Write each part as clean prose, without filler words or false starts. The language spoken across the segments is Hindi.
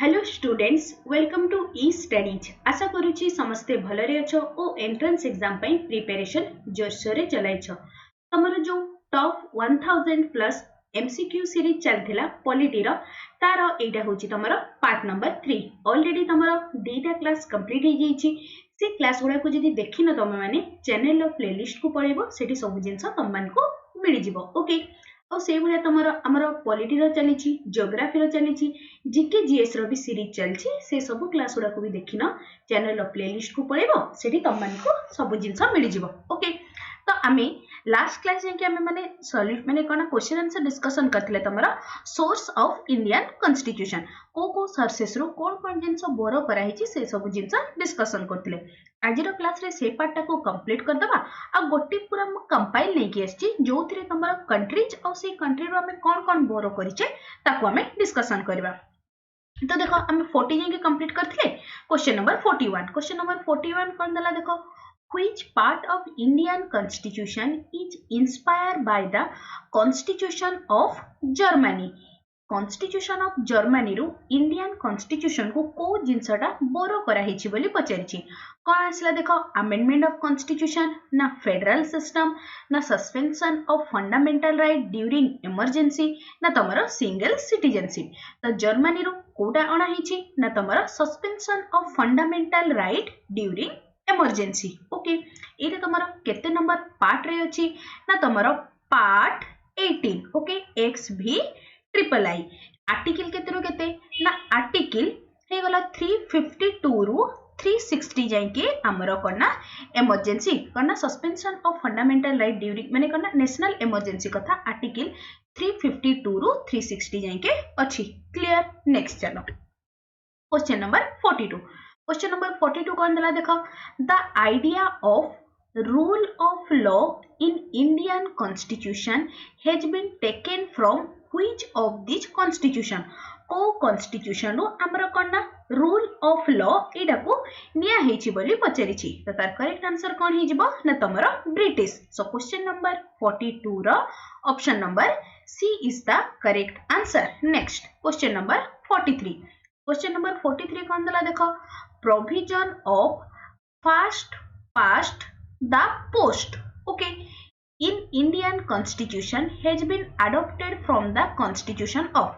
Hello students, welcome to E studies. आशा करुच्ची समस्ते भलरे अछ ओ एंट्रेंस एग्जाम पई प्रिपरेशन जोरसोरे चलाइछ। तमरो जो टॉप 1000 प्लस एमसीक्यू सीरीज चलथिला पॉलिटी रो तार एटा होची तमरो पार्ट नंबर 3। ऑलरेडी तमरो डेटा क्लास कंप्लीट हो जाईची। से क्लास गुडा को जदी देखिन तमे माने चैनल रो प्लेलिस्ट को पळेबो, सेठी सब जिंस तम मान को मिली जिवो। ओके, और से भलिया तमरो हमरो पॉलिटी रो चलीची, ज्योग्राफी रो चलीची, जीके जीएस रो भी सीरीज चलची। से सब क्लास गुडा को भी देखिन चैनल रो प्लेलिस्ट को पळेबो, सेठी तम मान को सब जिंस मिली जिवो। ओके, तो आमे लास्ट क्लास जे आमे माने सॉल्व माने कोन क्वेश्चन आंसर डिस्कशन करथिले तमरा सोर्स ऑफ इंडियन कॉन्स्टिट्यूशन को सोर्सेस रो कोन जिंस बोरो करा हिची से सब जिंस डिस्कशन करथिले। आजिरो क्लास रे से पार्ट को कंप्लीट कर दबा आ गोटी पूरा म कंपाइल नै कि आछि जोथिरे तमरा कंट्रीज और से कंट्री रो हमें कोन बोरो करिचे ताको हमें डिस्कशन करबा। तो देखो हमें 40 जे कंप्लीट करथिले। क्वेश्चन नंबर 41 कोन दला देखो, which part of Indian constitution is inspired by the constitution of Germany? Constitution of Germany रू Indian constitution को जिनसटा बोरो करा हिची बोली पचारिछि। कोन आसला देखो, amendment of constitution ना फेडरल सिस्टम ना suspension of fundamental right during emergency ना तमरो सिंगल सिटीजनशिप। तो जर्मनी रू कोडा अणा हिची ना तमरो suspension of fundamental right during emergency. Okay, ये तमरो केते नंबर पार्ट रे अछि ना तमरो part 18। Okay, X V triple I article केते रो केते ना आर्टिकल हे गला 352 रू 360 जाय के हमरो करना इमरजेंसी करना suspension of fundamental right during माने करना नेशनल इमरजेंसी कथा आर्टिकल 352 रू 360 जाय के अछि। क्लियर? नेक्स्ट चलो क्वेश्चन नंबर 42। क्वेश्चन नंबर 42 कौन दला देखो, the idea of rule of law in Indian constitution has been taken from which of this constitution? को कॉन्स्टिट्यूशन रो हमरो कोन रूल ऑफ लॉ एटा को निया हेछि बोली पचारिछि। तो तार करेक्ट आंसर कोन हे जिवो ना तमरो ब्रिटिश। सो क्वेश्चन नंबर 42 रो option number C is the correct answer. Next question number 43। Question number 43 कौन दला देखो, provision of first past the post. Okay, in Indian constitution has been adopted from the constitution of।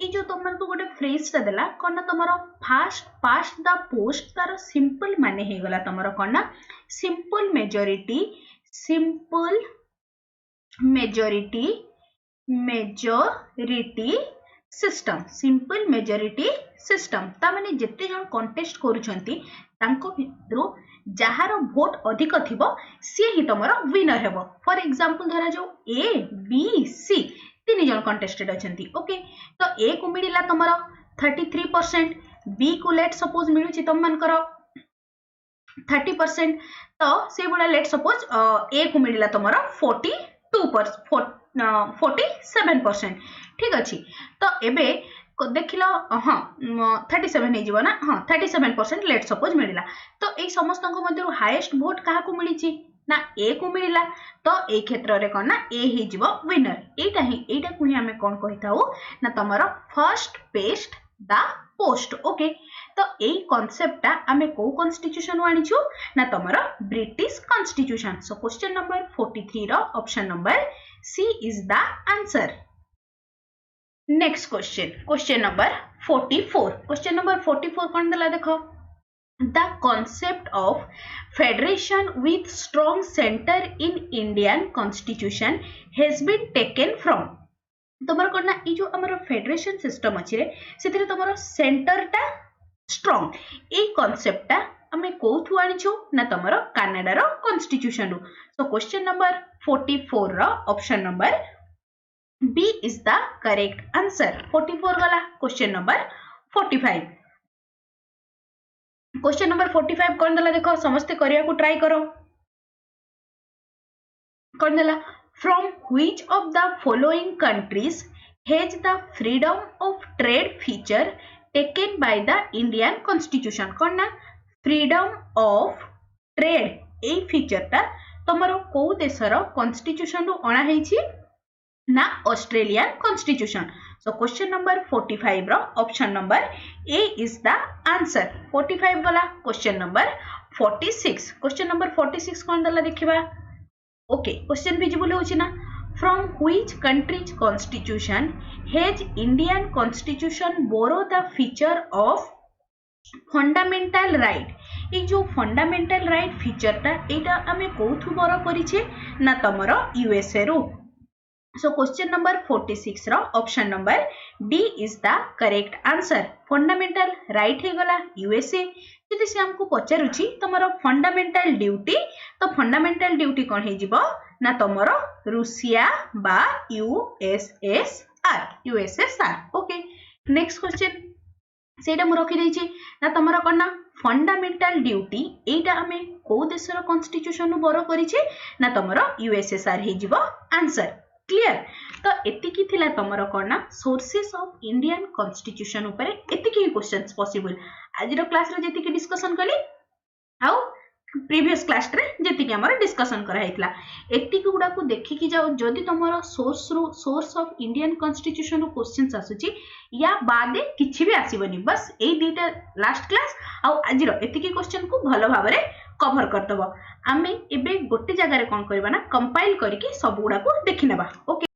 ये जो तुमन को गोटे फ्रेज ता देला कोन ना तमरो फर्स्ट पास्ट द पोस्ट तार सिंपल माने हे गला तमरो कोन ना simple majority system. Simple majority system ता माने जत्ते जन कंटेस्ट करूछंती तांको भितरो जहार भोट अधिक थिबो सी ही तमरो विनर हेबो। फॉर एग्जांपल धरा जो ए बी सी तीन जन कंटेस्टेड अछंती। ओके, तो ए को मिलिला तमरो 33%, बी को लेट सपोज मिलुची तम मान करो 30%, तो से बुला लेट सपोज ए को मिलिला तमरो 47%। ठीक अछि, तो एबे देखिलो हाँ 37 हे जीवो ना, हाँ 37% लेट सपोज मिलिला। तो ए समस्त मध्य हाईएस्ट वोट काहा को मिलिची ना ए को मिलिला। तो ए क्षेत्र रे कोन ना ए हे जीवो विनर। एटा को ही हमें कोन कहिताऊ ना तमरो first past the post. Okay, तो ए कांसेप्ट हमें को कॉन्स्टिट्यूशन आनिछु ना तमरो British constitution. So question number 43 रो option number C is the answer. Next question number 44। Question number 44 कौन दला देखो, the concept of federation with strong centre in Indian constitution has been taken from. तमर कोना ई जो हमर फेडरेशन सिस्टम अछि रे सेतिर तमर सेंटर टा स्ट्रॉन्ग। ए कांसेप्ट टा हमें कोथु आनिछु ना तमर कनाडा रो कॉन्स्टिट्यूशन रो। सो क्वेश्चन नंबर 44 रो option number B is the correct answer. 44 गला क्वेश्चन नंबर 45। क्वेश्चन नंबर 45 कौन दला देखो, समस्ते करिया को ट्राई करो। कौन दला, from which of the following countries has the freedom of trade feature taken by the Indian constitution? कौन ना फ्रीडम ऑफ ट्रेड ए फीचर टा तमरो को देशर कॉन्स्टिट्यूशन रो अणा हेछि ना Australian constitution. So question number 45 रो option number A is the answer 45 गला क्वेश्चन नंबर 46 क्वेश्चन नंबर 46 कोन दला देखिबा ओके क्वेश्चन विजिबल होछि ना from which country's constitution has Indian constitution borrow the feature of fundamental right ए जो fundamental right feature ता एटा हमें कोथु बोरो करिछे ना तमरो यूएसए रो So question number 46 रो option number D is the correct answer fundamental right हे गला यूएसए जदि से हमको पचारुची तमरो फंडामेंटल ड्यूटी तो फंडामेंटल ड्यूटी कोन हे जिवो ना तमरो रूसिया बा यूएसएसआर ओके नेक्स्ट क्वेश्चन सेटा मु रखि दैछि ना तमरो कोन ना फंडामेंटल ड्यूटी एटा हमें को देशर कॉन्स्टिट्यूशन बोरो करिछे ना तमरो यूएसएसआर हे जिवो आंसर क्लियर तो एतिकी थिला तमरो कोना सोर्सेस ऑफ इंडियन कॉन्स्टिट्यूशन ऊपर एतिकी क्वेश्चंस पॉसिबल आज रो क्लास रे जेतिकी डिस्कशन कली आउ प्रीवियस क्लास रे जेतिकी हमर डिस्कशन करा हेतला एतिकी गुडा को देखि कि जाओ जदि तमरो सोर्स ऑफ इंडियन कॉन्स्टिट्यूशन रो क्वेश्चंस आसुची या बादे किछि भी आसीबनी बस ए दुटा लास्ट क्लास आउ आज रो एतिकी क्वेश्चन को भलो भाबरे कवर करतबो आमे एबे गोटे जगह रे कोन करबा ना कंपाइल करके सब गुडा को देखि नेबा ओके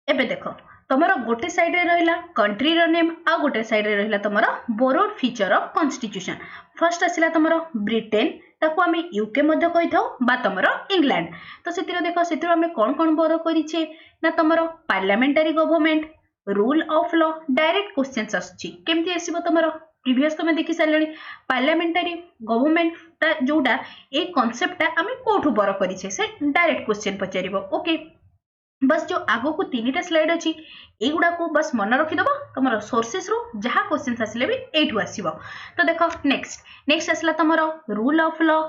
एबे देखो तमरो गोटे साइड रे रहला कंट्री रो नेम आ गोटे साइड रे रहला तमरो borrowed feature of constitution first आसिला तमरो ब्रिटेन ताको आमे यूके मध्ये कहि थाउ बा तमरो इंग्लैंड तो सेतिरो देखो सेतिरो आमे कोन बोरो करिछे ना तमरो parliamentary government rule of law direct questions आछी केमति आसीबो तमरो प्रीवियस तो मैं देखि सारलेनी पार्लियामेंटरी गवर्नमेंट ता जोडा ए कांसेप्ट आमे कोठु बोरो करिछे से डायरेक्ट क्वेश्चन पचारिबो ओके बस जो आगो को तीनटा स्लाइड अछि एगुडा को बस मन रखि दबो तमरो सोर्सेस रो जहा क्वेश्चंस आसिले भी एठु आसीबो तो देखो नेक्स्ट आसला तमरो rule of law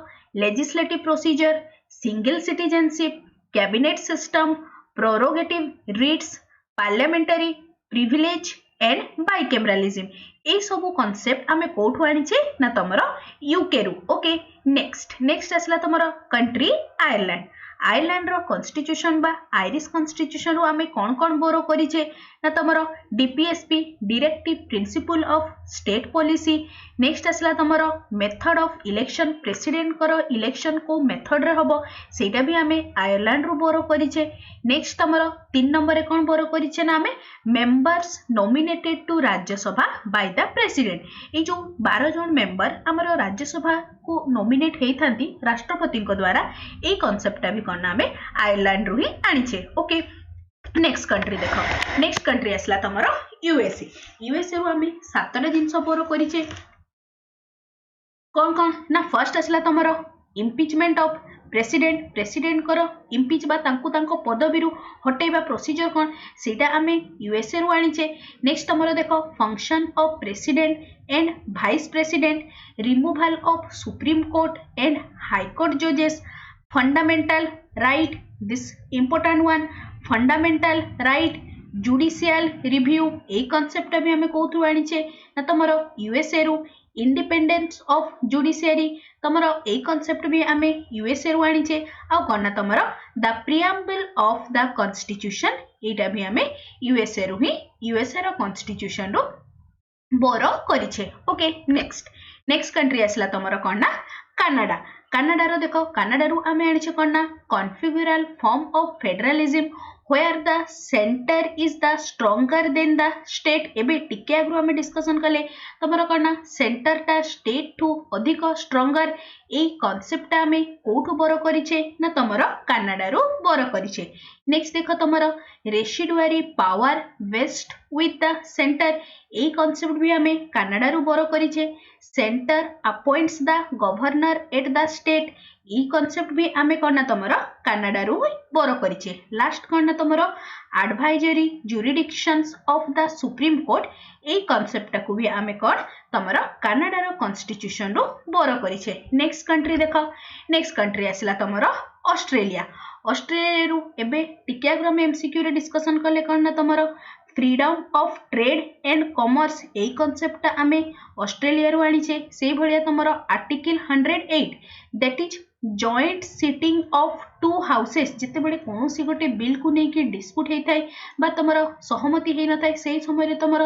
legislative procedure single citizenship cabinet system prerogative writs parliamentary privilege and bicameralism ए सब कांसेप्ट आमे कोठु आनिछे ना तमरो यूके रू ओके नेक्स्ट आसला तमरो कंट्री आयरलैंड रो कॉन्स्टिट्यूशन बा आयरिश कॉन्स्टिट्यूशन रो आमे कोन बोरो करिछे ना तमरो DPSP directive principle of state policy next आसला तमरो मेथड ऑफ इलेक्शन प्रेसिडेंट करो इलेक्शन को मेथड रे हबो सेटा भी आमे आयरलैंड रो बोरो करिछे नेक्स्ट तमरो 3 नंबर रे कोन बोरो करिछे ना आमे members nominated to Rajya Sabha by the president ए जो 12 जन मेंबर हमरो राज्यसभा को नॉमिनेट हेई थांती राष्ट्रपति को द्वारा ए कांसेप्ट भी कोन आमे आयरलैंड रो ही आनिछे ओके नेक्स्ट कंट्री देखो नेक्स्ट कंट्री आसला तमरो यूएसए रो आमे 7टा जिंस बोरो करिछे कोन ना फर्स्ट आसला तमरो इम्पीचमेंट ऑफ प्रेसिडेंट करो इम्पीच बा तांको पदवी रु हटेबा प्रोसीजर कोन सेटा आमे यूएसए रो आनिछे नेक्स्ट तमरो देखो function of president and vice president removal of supreme court and high court जजेस fundamental right this important one fundamental right judicial review ए कांसेप्ट भी हमें कोथु आनिछे ना तमरो यूएसए रो इंडिपेंडेंस ऑफ जुडिशियरी तमरो ए कांसेप्ट भी हमें यूएसए रो आनिछे आ कोना तमरो the preamble of the constitution एटा भी हमें यूएसए रो ही यूएसए रो कॉन्स्टिट्यूशन रो बोरो करिछे ओके नेक्स्ट कंट्री आसला तमरो कोना कनाडा रो देखो कनाडा रो हमें आनिछे कोना configural form of federalism where the center is the stronger than the state एबे टिके आगु हमें डिस्कशन कले तमरो कोना सेंटर ता स्टेट टू अधिक स्ट्रॉन्गर ए कांसेप्ट हमें कोठु बोरो करिछे ना तमरो कनाडा रो बोरो करिछे नेक्स्ट देखो तमरो residuary power vest with the centre ए कांसेप्ट भी हमें कनाडा रो बोरो करिछे centre appoints the governor at the state ई कांसेप्ट भी आमे कोना तमरो कनाडा रो बोरो करिछे लास्ट कोना तमरो advisory jurisdictions of the supreme court ए कांसेप्ट को भी आमे कोन तमरो कनाडा रो कॉन्स्टिट्यूशन रो बोरो करिछे नेक्स्ट कंट्री देखो नेक्स्ट कंट्री आसला तमरो ऑस्ट्रेलिया रो एबे टिक्याग्राम एमसीक्यू रे डिस्कशन करले कोन तमरो freedom of trade and commerce ए कांसेप्ट आमे ऑस्ट्रेलिया रो आनिछे से भलिया तमरो article 108 that is joint sitting of two houses जिते बड़े कौन सी गोटे बिल को लेकिन डिस्प्यूट होता है बा तुम सहमति हो न से समय तुम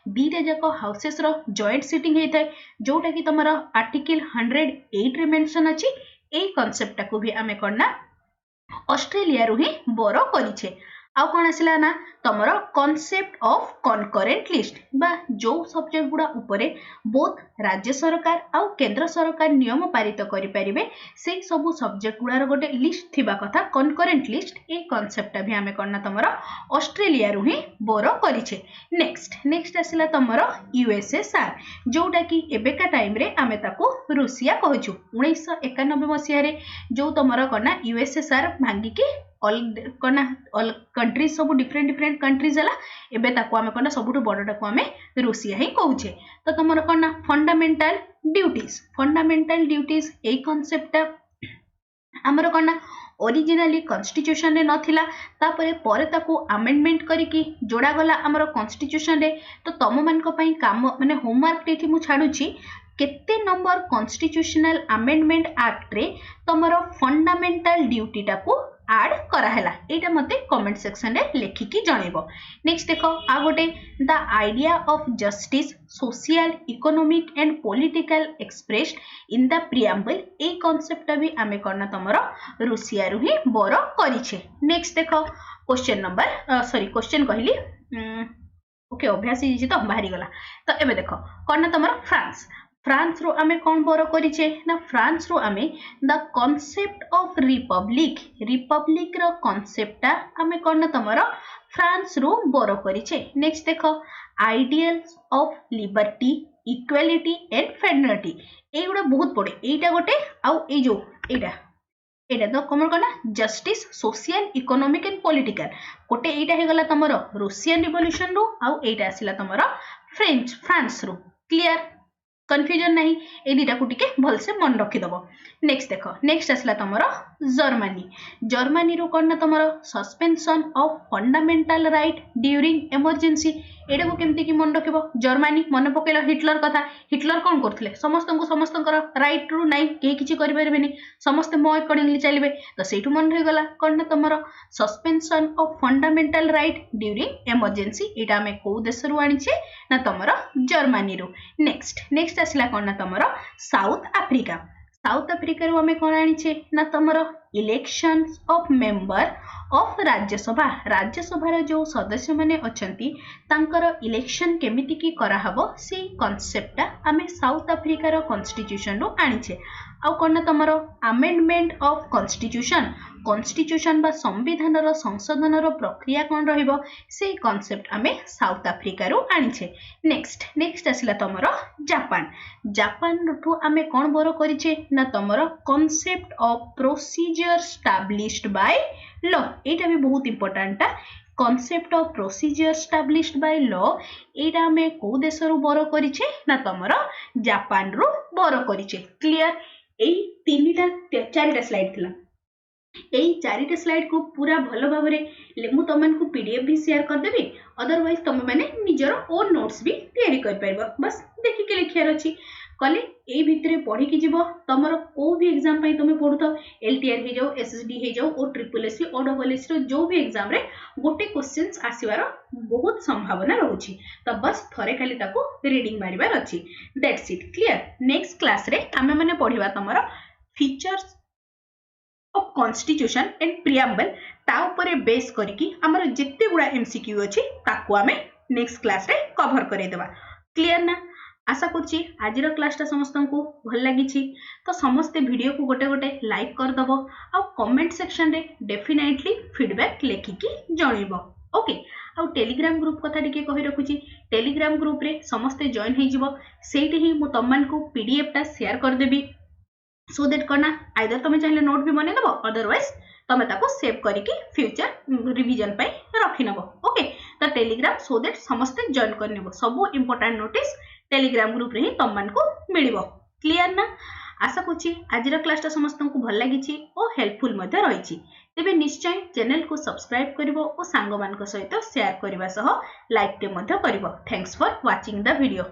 दीटा जाक हाउसेस रो जॉइंट सिटिंग होता है जोटा कि तुम आर्टिकल 108 रे मेंशन अछि ए कॉन्सेप्ट को भी आमे करना ऑस्ट्रेलिया रु ही बोरो करिछे आउ कौन आसला ना तुम कॉन्सेप्ट ऑफ कनकरेंट लिस्ट बा जो सब्जेक्ट गुड़ा उपरे बोथ राज्य सरकार आउ केंद्र सरकार नियम पारित करि परिबे से सब सब्जेक्ट गुड़ार गोटे लिस्ट थिबा कथा कनकरेंट लिस्ट ए कॉन्सेप्ट भी आमे करना तुम ऑस्ट्रेलिया रु ही बोरो करिछे नेक्स्ट आसला तुम यूएसएसआर जोटा कि एबेका टाइम रे आमे ताको रूसिया कहूछु 1991 मसीह रे जो तुम कना यूएसएसआर भांगी के कंट्रीज सब डिफरेंट कंट्रीज है एबे ताको आमे कना सबुठु बडटा को आमे रूसिया ही कहूचे तो तुम कना फंडामेंटल ड्यूटीज ए कॉन्सेप्ट आमर कना ओरिजिनली कॉन्स्टिट्यूशन रे नथिला तापरे परे ताको अमेंडमेंट करिकी जोड़ा गला आमर कॉन्स्टिट्यूशन रे तो तुम मान को पई काम माने होमवर्क टेठी मु छाडुची केते नंबर कॉन्स्टिट्यूशनल अमेंडमेंट एक्ट रे तुमरो फंडामेंटल ड्यूटी टाको ऐड कराला एटा मते कमेंट सेक्शन रे लिखिकी जणैबो नेक्स्ट देखो आ गोटे the idea of justice social economic and political expressed in the preamble a concept भी आमे करना तमरो रूसिया रु ही बोरो करिछे नेक्स्ट देखो क्वेश्चन कहली ओके अभ्यास ही तो बाहरी गला तो एबे देखो करना तमरो फ्रांस रो आमे कौन बोरो करिछे ना फ्रांस रो आमे द कॉन्सेप्ट ऑफ रिपब्लिक रो कॉन्सेप्ट आमे करना तमरो फ्रांस रो बोरो करिछे नेक्स्ट देखो ideals of liberty equality and fraternity एगुडा बहुत पड़े एटा गोटे आउ ए जो एटा तो कमर करना justice social economic and political गोटे एटा हे गला तमरो रूसियन रिवॉल्यूशन रो आउ एटा आसिला तमरो फ्रांस रो क्लियर कन्फ्यूजन नहीं ए दुटा को टिके भल से मन रखी दबो नेक्स्ट आसला तमरो जर्मनी रो करना तमरो suspension of fundamental right during emergency एटा को केमती की मन रखिबो जर्मनी मन पकेला हिटलर कथा हिटलर कोन करथले समस्त राइट रु नाही के किछि करि परबेनी समस्त मो अकॉर्डिंगली चलिबे तो सेठु मन रहि गला करना तमरो suspension of fundamental right during emergency एटा में को देश रु आनिछे ना तमरो जर्मनी रु नेक्स्ट आसला करना तमरो साउथ अफ्रीका रो हमें कौन आनिछे ना तमरो elections of member of Rajya Sabha रो जो सदस्य माने अछंती तांकर इलेक्शन केमिति की करा हबो से कांसेप्ट आमे साउथ अफ्रीका रो कॉन्स्टिट्यूशन रो आनिछे आउ कोन तमरो अमेंडमेंट ऑफ कॉन्स्टिट्यूशन बा संविधान रो संशोधन रो प्रक्रिया कोन रहिबो से कांसेप्ट आमे साउथ अफ्रीका रो आनिछे नेक्स्ट आसिला तमरो जापान रो आमे कोन बोरो करिछे ना तमरो concept of procedure established by law एटा भी बहुत important concept of procedure established by law एटा में को देश रु बोरो करिछे ना तमरो जापान रु बोरो करिछे क्लियर एई तीनटा चारिटा स्लाइड थिला एई चारिटा स्लाइड को पूरा भलो भाबरे मु तमन को पीडीएफ भी शेयर कर देबी अदरवाइज तम माने निजर ओन नोट्स भी तैयारी कर परबो बस देखि के लिखियार अछि कले ए भितरे पढ़ी कि जीवो तमरो को भी एग्जाम पई तमे पढुतो एलटीआर हे जाओ एसएसडी हे जाओ O triple SC O double SC रो जो भी एग्जाम रे गोटे क्वेश्चंस आसीवार बहुत संभावना रहउची त बस थरे खाली ताको रीडिंग मारिबार अछि that's it clear next class रे आमे माने पढिबा तमरो features of constitution and preamble ता ऊपर बेस करिकी हमर जेते गुडा एमसीक्यू अछि ताको आमे नेक्स्ट क्लास रे कवर करे देबा क्लियर ना आशा करछि आजिर क्लासटा समस्त को भल लागिछि तो समस्त वीडियो को गोटे गोटे लाइक कर दबो आ कमेंट सेक्शन रे डेफिनेटली फीडबैक लेखिकी जणैबो ओके आ टेलीग्राम ग्रुप कथा टिके कहि रखुछि टेलीग्राम ग्रुप रे समस्त जॉइन हे जिवो सेठी ही मु तमन को पीडीएफ टा शेयर कर देबी सो दैट करना आइदर तमे चाहिले नोट भी बने देबो अदरवाइज तमे ताको सेव करिकी फ्यूचर रिवीजन पई रखि नबो ओके तो टेलीग्राम सो दैट समस्त जॉइन कर नेबो सब इंपोर्टेंट नोटिस टेलीग्राम ग्रुप रे ही तम मान को मिलिबो क्लियर ना आशा करछि आजिर क्लासटा समस्त को भल लागिछि ओ हेल्पफुल मध्ये रहिछि तेबे निश्चय चैनल को सब्सक्राइब करिवो ओ सांग मान को सहित शेयर करबा सह लाइक ते मध्ये करिवो thanks for watching the video.